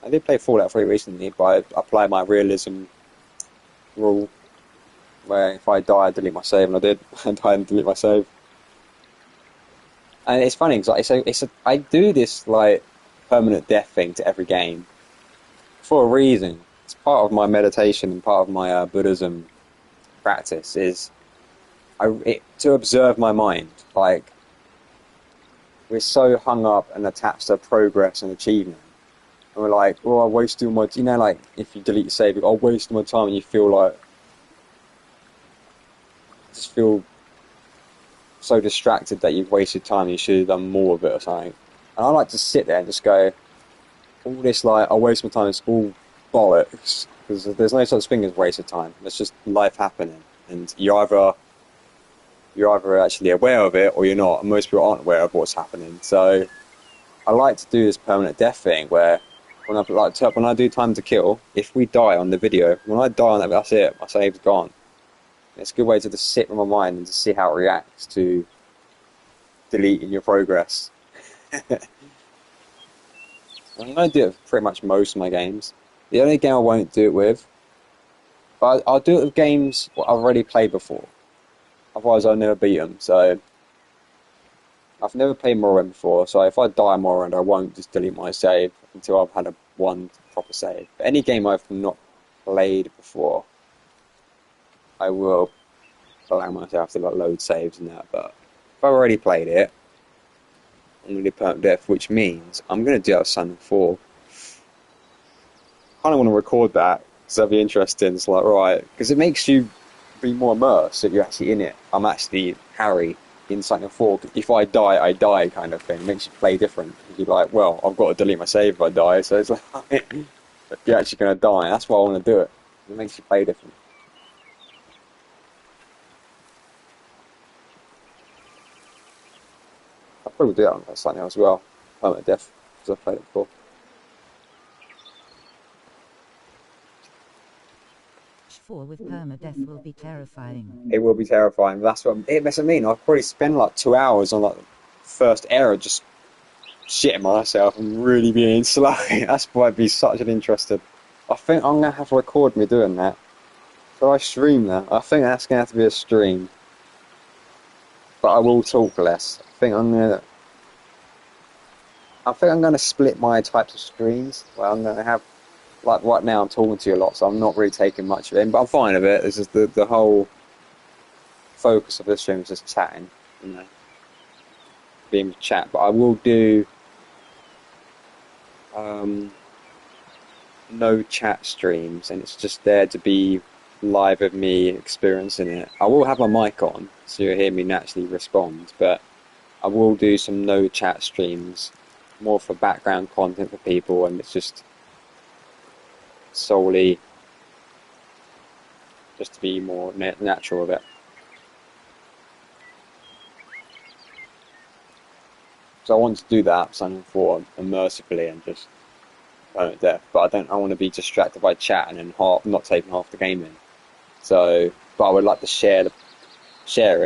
I did play Fallout 3 recently, but I applied my realism rule, where if I die, I delete my save, and I did. I died and delete my save. And it's funny because I do this like permanent death thing to every game for a reason. It's part of my meditation and part of my Buddhism practice is to observe my mind. Like we're so hung up and attached to progress and achievement, and we're like, "Oh, I wasted all my," like if you delete your save, I'll waste my time, and you feel like just feel so distracted that you've wasted time. You should have done more of it or something. And I like to sit there and just go, all this like I waste my time. It's all bollocks because there's no such thing as wasted time. It's just life happening, and you're either actually aware of it or you're not. And most people aren't aware of what's happening. So I like to do this permanent death thing where when I do time to kill, if we die on the video, when I die on that, that's it. My save's gone. It's a good way to just sit with my mind and to see how it reacts to deleting your progress. I'm going to do it with pretty much most of my games. The only game I won't do it with, but I'll do it with games what I've already played before. Otherwise, I'll never beat them. So I've never played Morrowind before. So if I die in Morrowind, I won't just delete my save until I've had one proper save. But any game I've not played before, I will allow myself to like load saves and that. But if I've already played it, I'm going to do permanent death, which means I'm going to do Sun 4. I kind of want to record that because that'd be interesting. It's like, right, because it makes you be more immersed if you're actually in it. I'm actually Harry in Silent Hill 4. If I die kind of thing. It makes you play different. You're like, well, I've got to delete my save if I die, so it's like, you're actually going to die. That's why I want to do it. It makes you play different. I'll probably do that on Silent Hill as well. Permanent death, because I've played it before. 4 with permadeath will be terrifying. It will be terrifying. That's what I mean. I'll probably spend like 2 hours on like the first area just shitting myself and really being slow. That's why it'd be such an interesting. I think I'm gonna have to record me doing that. So I stream that. I think that's gonna have to be a stream. But I will talk less. I think I'm gonna split my types of screens. Well, I'm gonna have like right now I'm talking to you a lot, so I'm not really taking much of it in, but I'm fine with it. This is the whole focus of this stream is just chatting, being chat. But I will do no chat streams, and it's just there to be live of me experiencing it. I will have my mic on, so you'll hear me naturally respond, but I will do some no chat streams, more for background content for people, and it's just solely just to be more natural with it. So I want to do that, something for immersively and just burn it death. But I want to be distracted by chat and then not taking half the game in. So, but I would like to share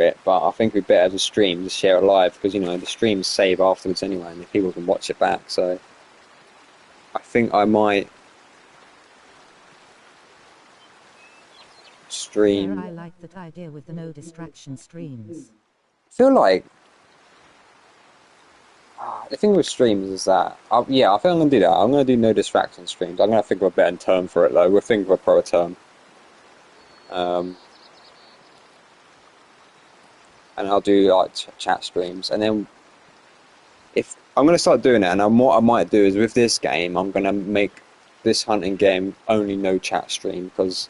it. But I think it'd be better to stream, to share it live, because the streams save afterwards anyway, and people can watch it back. So I think I might stream. Yeah, I like that idea with the no distraction streams. I feel like the thing with streams is that, I think I'm going to do that. I'm going to do no distraction streams. I'm going to think of a better term for it, though. We'll think of a proper term. And I'll do like chat streams. And then if I'm going to start doing it, and what I might do is with this game, I'm going to make this hunting game only no chat stream, because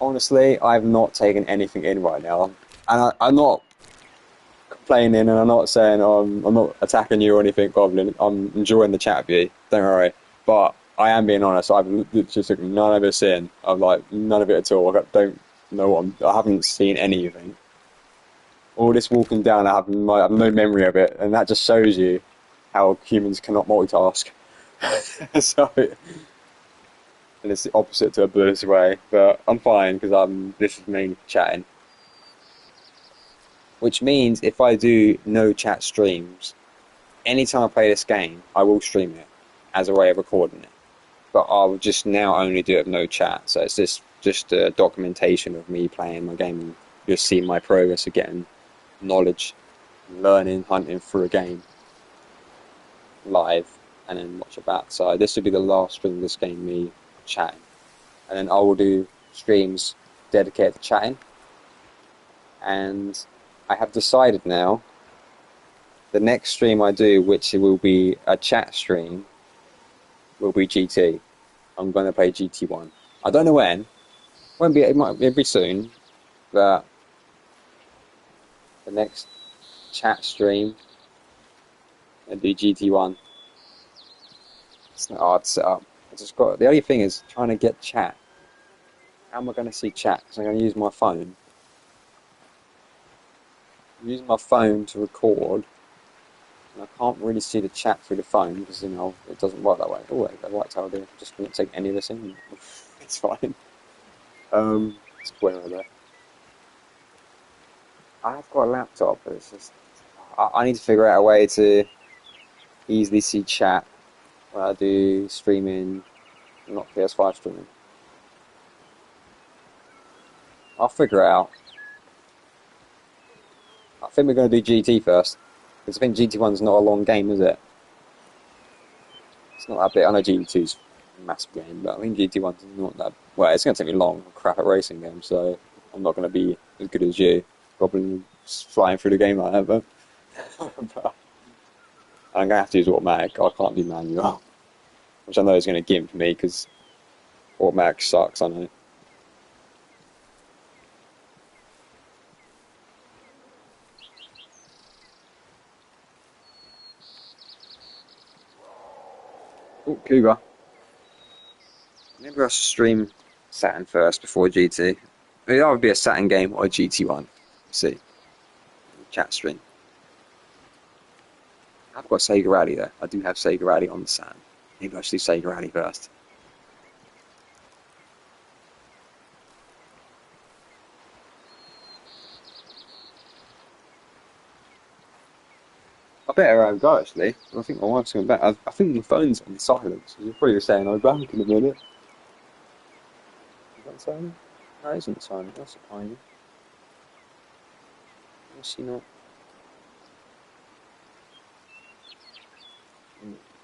honestly, I've not taken anything in right now. And I'm not complaining, and I'm not saying I'm not attacking you or anything, Goblin. I'm enjoying the chat with you, don't worry. But I am being honest, I've just took none of this in. I'm like, none of it at all. I don't know I haven't seen anything. All this walking down, I have no memory of it, and that just shows you how humans cannot multitask. So, and it's the opposite to a Buddhist way, but I'm fine, because this is me chatting. Which means if I do no chat streams, anytime I play this game, I will stream it as a way of recording it. But I'll just now only do it with no chat. So it's just a documentation of me playing my game, and you'll see my progress again, knowledge, learning, hunting through a game live, and then watch it back. So this will be the last stream of this game, me chatting. And then I will do streams dedicated to chatting. And I have decided now, the next stream I do, which will be a chat stream, will be GT. I'm going to play GT1. I don't know when. It might be soon, but the next chat stream, I'll do GT1. It's not hard to set up. The only thing is trying to get chat. How am I going to see chat? Because I'm going to use my phone. I'm using my phone to record. And I can't really see the chat through the phone because, it doesn't work that way. Oh, the right tail there. Just going to take any of this in. It's fine. It's where there. I've got a laptop, but it's just... I need to figure out a way to easily see chat when I do streaming, not PS5 streaming. I'll figure it out. I think we're going to do GT first, because I think GT1's not a long game, is it? It's not that big. I know GT2's a massive game, but I think GT1's not that... Well, it's going to take me long. I'm crap at racing games, so I'm not going to be as good as you. Probably flying through the game like that, but... I'm going to have to use automatic. I can't do manual. Which I know is going to gimp me, because automatic sucks, I know. Oh, Cougar. Maybe I should stream Saturn first before GT. Maybe that would be a Saturn game or a GT1. Let's see. Chat stream. I've got Sega Rally there. I do have Sega Rally on the Saturn. Maybe I should do Sega Rally first. I better go actually. I think my wife's coming back. I think my phone's on silence. You're probably saying I'll be back in a minute. Is that silent? No, it isn't silent. That's surprising. Why is she not?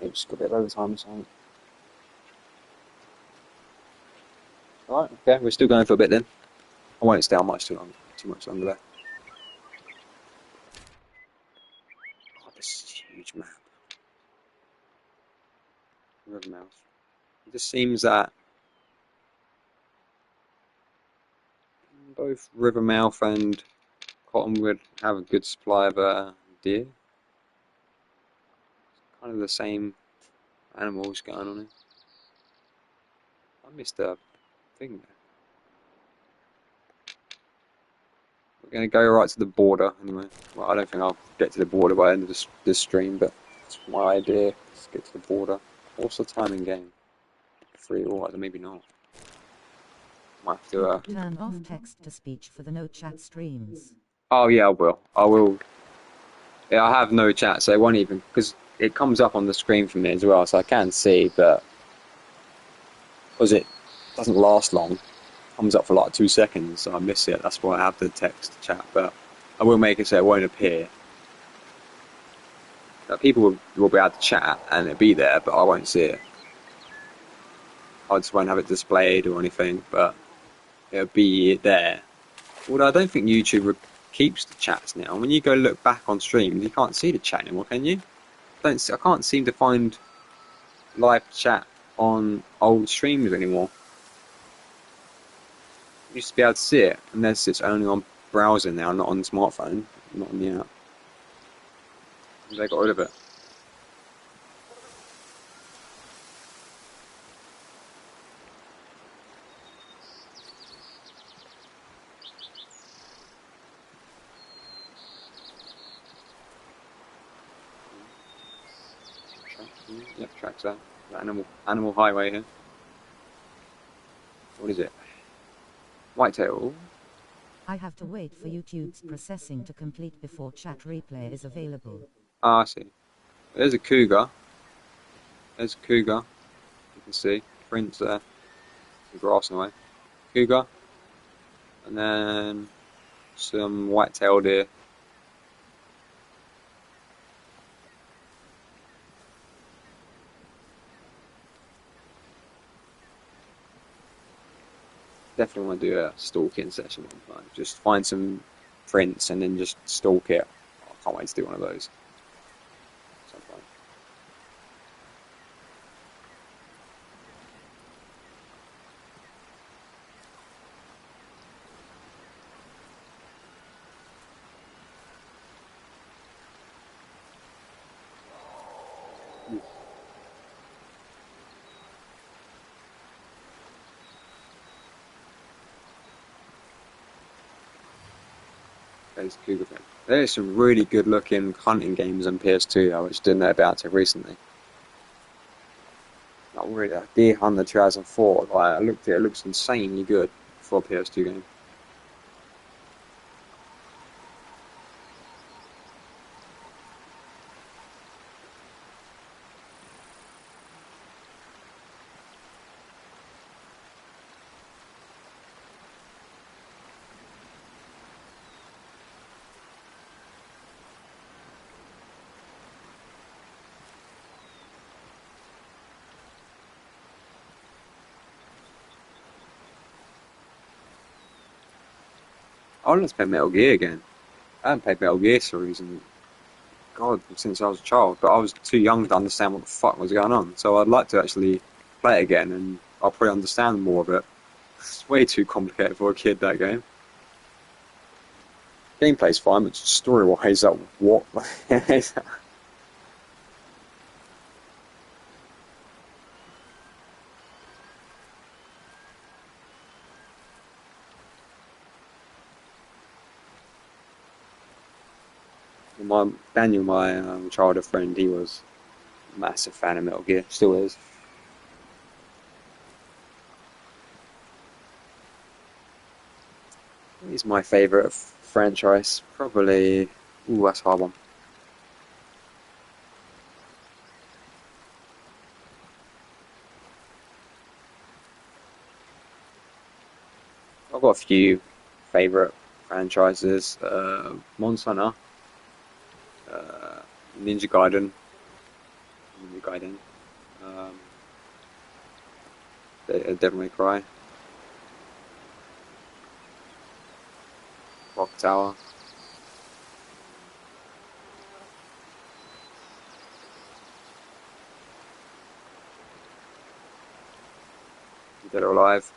Maybe she's got a bit of overtime or something. Alright, okay, we're still going for a bit then. I won't stay on too much longer there. God, this is a huge map. Rivermouth. It just seems that Both Rivermouth and Cottonwood have a good supply of deer. Kind of the same animals going on here. I missed a thing there. We're going to go right to the border anyway. Well, I don't think I'll get to the border by the end of this stream, but that's my idea. Let's get to the border. What's the time in game? 3 or maybe not. Might have to, Turn off text to speech for the no chat streams. Oh yeah, I will. I will. Yeah, I have no chat, so it won't even, because it comes up on the screen for me as well, so I can see, but because it doesn't last long, comes up for like 2 seconds, so I miss it. That's why I have the text chat, but I will make it so it won't appear. People will be able to chat and it'll be there, but I won't see it. I just won't have it displayed or anything, but it'll be there. Although I don't think YouTube keeps the chats now. When you go look back on streams, you can't see the chat anymore, can you? I can't seem to find live chat on old streams anymore. You used to be able to see it, unless it's only on browser now, not on the smartphone, not on the app. They got rid of it. Yep, tracks that. Animal highway here. What is it? Whitetail. I have to wait for YouTube's processing to complete before chat replay is available. Ah, I see. There's a cougar. There's a cougar. You can see. Prints there. The grass in the way. Cougar. And then some white-tailed deer. Definitely want to do a stalking session. Like, just find some prints and then just stalk it. I can't wait to do one of those. Sometime. There's cougar thing. There's some really good looking hunting games on PS2 I was didn't know about it recently. Not really. Deer Hunter 2004. Like, I looked at it, it looks insanely good for a PS2 game. I want to play Metal Gear again. I haven't played Metal Gear series in God since I was a child, but I was too young to understand what the fuck was going on. So I'd like to actually play it again, and I'll probably understand more of it. It's way too complicated for a kid, that game. Gameplay's fine, but story-wise, what? Daniel, my childhood friend, he was a massive fan of Metal Gear, still is. He's my favourite franchise, probably. Ooh, that's a hard one. I've got a few favourite franchises. Monster Hunter, Ninja Gaiden, um, Devil May Cry, Rock Tower. Dead or Alive.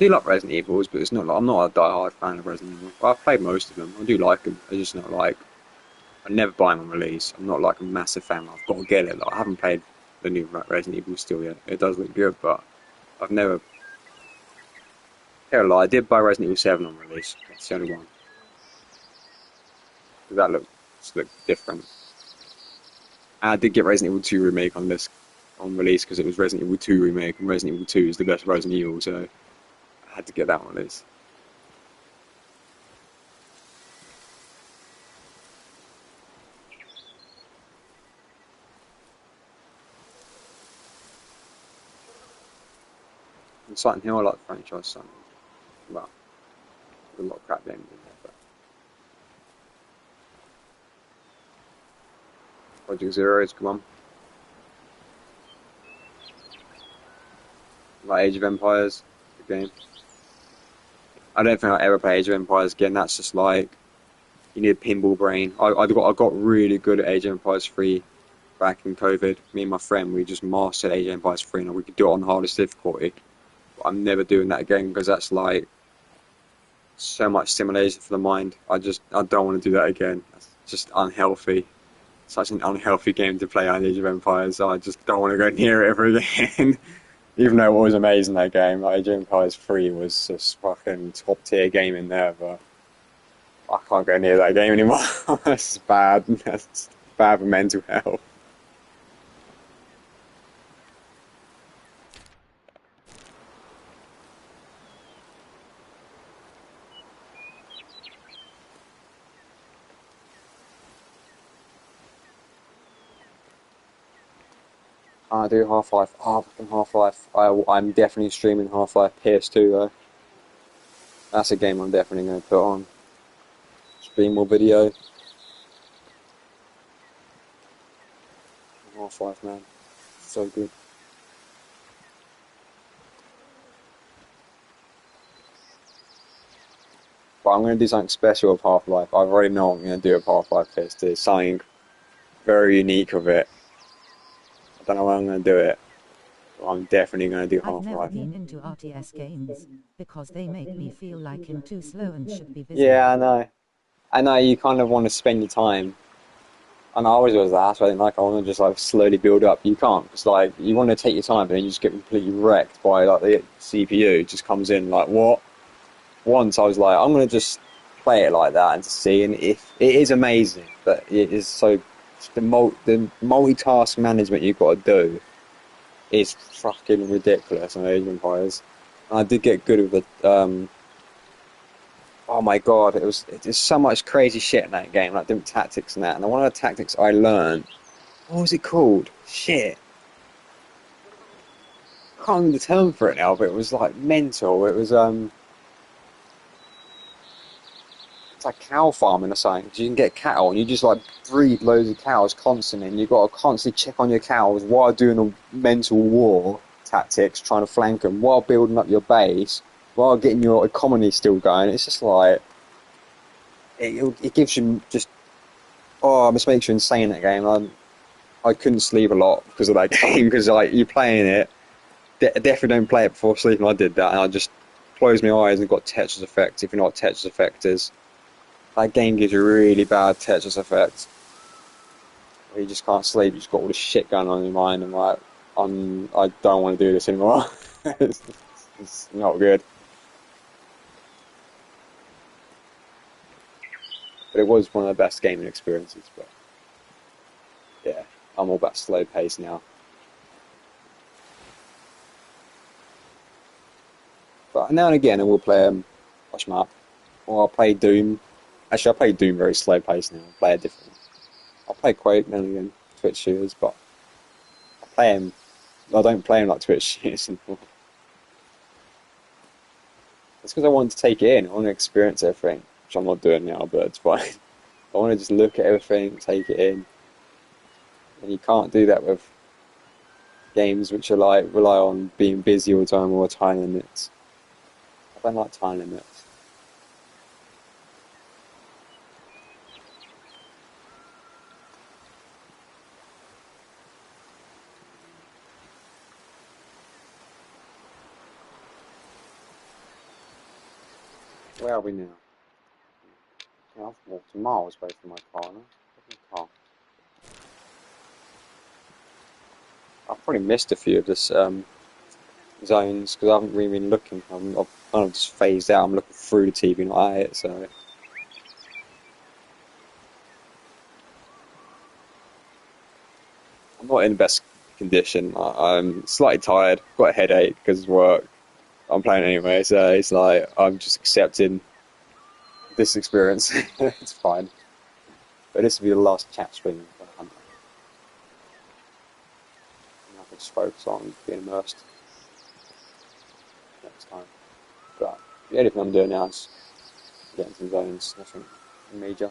do like Resident Evils, but it's not like I'm not a die-hard fan of Resident Evil. Well, I've played most of them. I do like them. They're just not like I never buy them on release. I'm not like a massive fan. I've got to get it. Like, I haven't played the new Resident Evil still yet. It does look good, but I've never. Tell a lie, I did buy Resident Evil 7 on release. That's the only one. That looked different. And I did get Resident Evil 2 remake on release because it was Resident Evil 2 remake, and Resident Evil 2 is the best Resident Evil, so I had to get that on release. And Silent Hill, I like the franchise, so well, there's a lot of crap games in there, but Project Zero is come on. Like Age of Empires, the game. I don't think I'll ever play Age of Empires again. That's just like you need a pinball brain. I got really good at Age of Empires 3 back in COVID. Me and my friend, we just mastered Age of Empires 3, and we could do it on the hardest difficulty. But I'm never doing that again because that's like so much stimulation for the mind. I don't want to do that again. That's just unhealthy. Such an unhealthy game to play on Age of Empires. So I just don't want to go near it ever again. Even though it was amazing, that game, like Age of Empires 3 was just fucking top tier game in there, but I can't go near that game anymore. That's bad. That's bad for mental health. I do Half-Life. Oh, fucking Half-Life. I'm definitely streaming Half-Life PS2 though. That's a game I'm definitely going to put on. Stream more video. Half-Life, man. So good. But I'm going to do something special with Half-Life. I already know what I'm going to do with Half-Life PS2. Something very unique of it. I don't know how I'm going to do it. I'm definitely going to do I've never Half-Life. been into RTS games, because they make me feel like I'm too slow and should be busy. Yeah, I know. I know you kind of want to spend your time. And I always was that. That's why I didn't like. I want to just like slowly build up. You can't. It's like you want to take your time, but then you just get completely wrecked by like the CPU. It just comes in like what? Once I was like, I'm going to just play it like that and to see. And if it is amazing, but it is so the multitask management you've got to do is fucking ridiculous on Age of Empires. And I did get good with the oh my god, it's so much crazy shit in that game, like different tactics and that. And one of the tactics I learned, what was it called? Shit. I can't remember the term for it now, but it was like mental. It was it's like cow farming or something. 'Cause you can get cattle and you just like breed loads of cows constantly, and you've got to constantly check on your cows while doing a mental war tactics, trying to flank them while building up your base, while getting your economy still going. It's just like it gives you just it just makes you insane, that game. I couldn't sleep a lot because of that game, because like you're playing it. Definitely don't play it before sleeping. I did that and I just closed my eyes and got Tetris Effect. If you know what Tetris Effect is, that game gives you really bad Tetris Effect. Where you just can't sleep. You just got all this shit going on in your mind, and like I don't want to do this anymore. it's not good. But it was one of the best gaming experiences. But yeah, I'm all about slow pace now. But now and again I will play Watch Map, or I'll play Doom. Actually, I play Doom very slow pace now. I play it different. I'll play Quake now and again, Twitch shooters, but I don't play them like Twitch shooters anymore. It's because I want to take it in. I want to experience everything, which I'm not doing now, but it's fine. I want to just look at everything, take it in. And you can't do that with games which are like rely on being busy all the time or time limits. I don't like time limits. Where are we now? Yeah, I've walked miles away from my car now. Car. I've probably missed a few of this zones because I haven't really been looking. I've kind of just phased out. I'm looking through the TV, not at it. So I'm not in the best condition. I'm slightly tired. Got a headache because of work. I'm playing anyway, so it's like I'm just accepting this experience. It's fine. But this will be the last chat stream for Hunter. And I can just focus on being immersed next time. But the only thing I'm doing now is getting some zones, nothing major.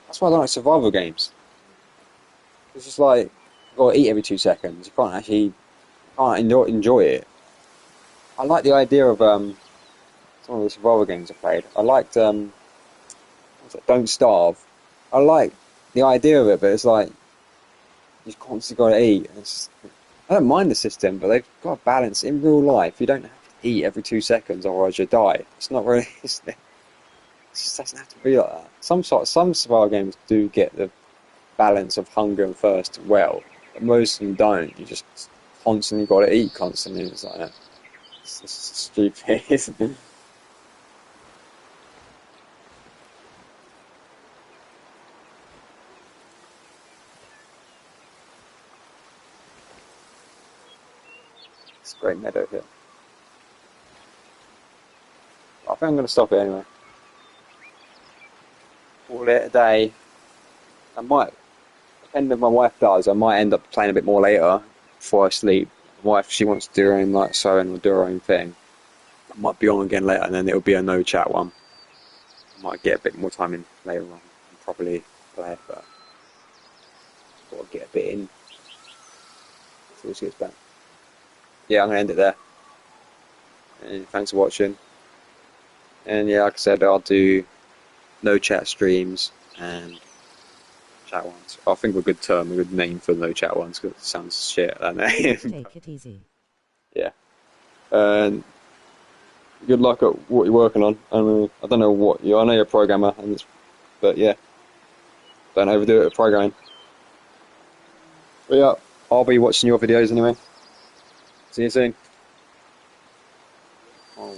That's why I don't like survival games. It's just like you've got to eat every 2 seconds. You can't actually enjoy it. I like the idea of some of the survival games I played. I liked what's it, Don't Starve. I like the idea of it, but it's like you've constantly got to eat. I don't mind the system, but they've got a balance in real life. You don't have to eat every 2 seconds, otherwise you die. It's not really. It just doesn't have to be like that. Some survival games do get the balance of hunger and thirst well, but most of them don't. You just constantly got to eat constantly. It's like that. It's just stupid, isn't it? It's a great meadow here. I think I'm going to stop it anyway. Call it a day. I might, depending on what my wife does, I might end up playing a bit more later before I sleep. My wife, she wants to do her own like sewing or do her own thing. I might be on again later, and then it'll be a no chat one. I might get a bit more time in later on and probably play it, but I've got to get a bit in before she gets back. Yeah, I'm going to end it there. And thanks for watching. And yeah, like I said, I'll do no chat streams and chat ones. I think a good name for no chat ones because it sounds shit, that name. Take it easy. Yeah. And good luck at what you're working on. I don't know what I know you're a programmer, but yeah, don't overdo it with programming. But yeah, I'll be watching your videos anyway. See you soon. Oh.